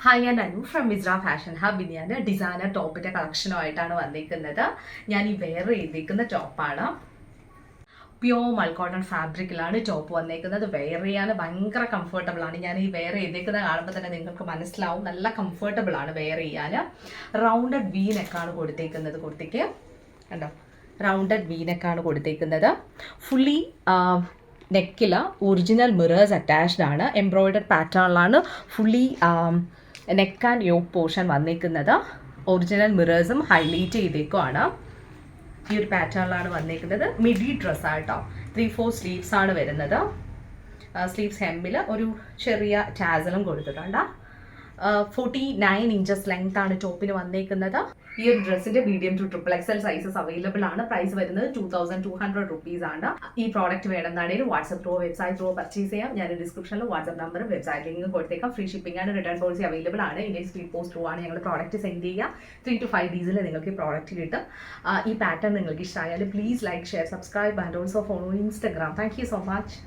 Hi, ഞാൻ Anu from വിസ്ര fashion hub. ഞാൻ designer ടോപ്പിൻ്റെ കളക്ഷനുമായിട്ടാണ് വന്നിരിക്കുന്നത്. ഞാൻ ഈ വെയർ ചെയ്തിരിക്കുന്ന ടോപ്പാണ്. പ്യോർ മൾക്കോട്ടൺ ഫാബ്രിക്കിലാണ് ടോപ്പ് വന്നേക്കുന്നത്. വെയർ ചെയ്യാൻ ഭയങ്കര കംഫർട്ടബിൾ ആണ്. ഞാൻ ഈ വെയർ ചെയ്തേക്കുന്നത് കാണുമ്പോൾ തന്നെ നിങ്ങൾക്ക് മനസ്സിലാവും, നല്ല കംഫർട്ടബിൾ ആണ് വെയർ ചെയ്യാൻ. റൗണ്ടഡ് വി നെക്കാണ് കൊടുത്തേക്കുന്നത്. കുർത്തിക്ക് കണ്ടോ, റൗണ്ടഡ് വി നെക്കാണ് കൊടുത്തേക്കുന്നത്. ഫുള്ളി നെക്കിൽ ഒറിജിനൽ മിറേഴ്സ് അറ്റാച്ച്ഡ് ആണ്. എംബ്രോയിഡറി പാറ്റേണിലാണ് fully neck and yoke portion വന്നിരിക്കുന്നത്. ഒറിജിനൽ മിറേഴ്സും ഹൈലൈറ്റ് ചെയ്തേക്കുവാണ്. ഈ ഒരു പാറ്റേണിലാണ് വന്നിരിക്കുന്നത്. മിഡി ഡ്രസ്സായിട്ടോ, 3/4 സ്ലീവ്സ് ആണ് വരുന്നത്. സ്ലീവ്സ് ഹെമ്മിൽ ഒരു ചെറിയ ടാസലും കൊടുത്തിട്ടുണ്ട്. 49 ഇഞ്ചസ് ലെങ്ത് ആണ് ടോപ്പിന് വന്നേക്കുന്നത്. ഈ ഒരു ഡ്രസ്സിന്റെ medium to XXL sizes available ആണ്. പ്രൈസ് വരുന്നത് 2200 റുപ്പീസ് ആണ്. ഈ പ്രോഡക്റ്റ് വേണമെന്നാണെങ്കിൽ WhatsApp through website through purchase ചെയ്യാം. ഞാൻ ഡിസ്ക്രിപ്ഷനിൽ വാട്സ്ആപ്പ് നമ്പറും വെബ്സൈറ്റ് ലിങ്കും കൊടുത്തേക്കാം. ഫ്രീ ഷിപ്പിംഗ് ആണ്. റിട്ടേൺ പോളിസി അവൈലബിൾ ആണ്. ഇന്ത്യൻ സ്പീഡ് പോസ്റ്റ് ത്രൂ ആണ് ഞങ്ങൾ പ്രോഡക്റ്റ് സെൻഡ് ചെയ്യുക. 3 to 5 ഡേയ്സിൽ നിങ്ങൾക്ക് ഈ പ്രോഡക്റ്റ് കിട്ടും. ഈ പാറ്റേൺ നിങ്ങൾക്ക് ഇഷ്ടമായാലും please like, share, subscribe and also follow Instagram. Thank you so much.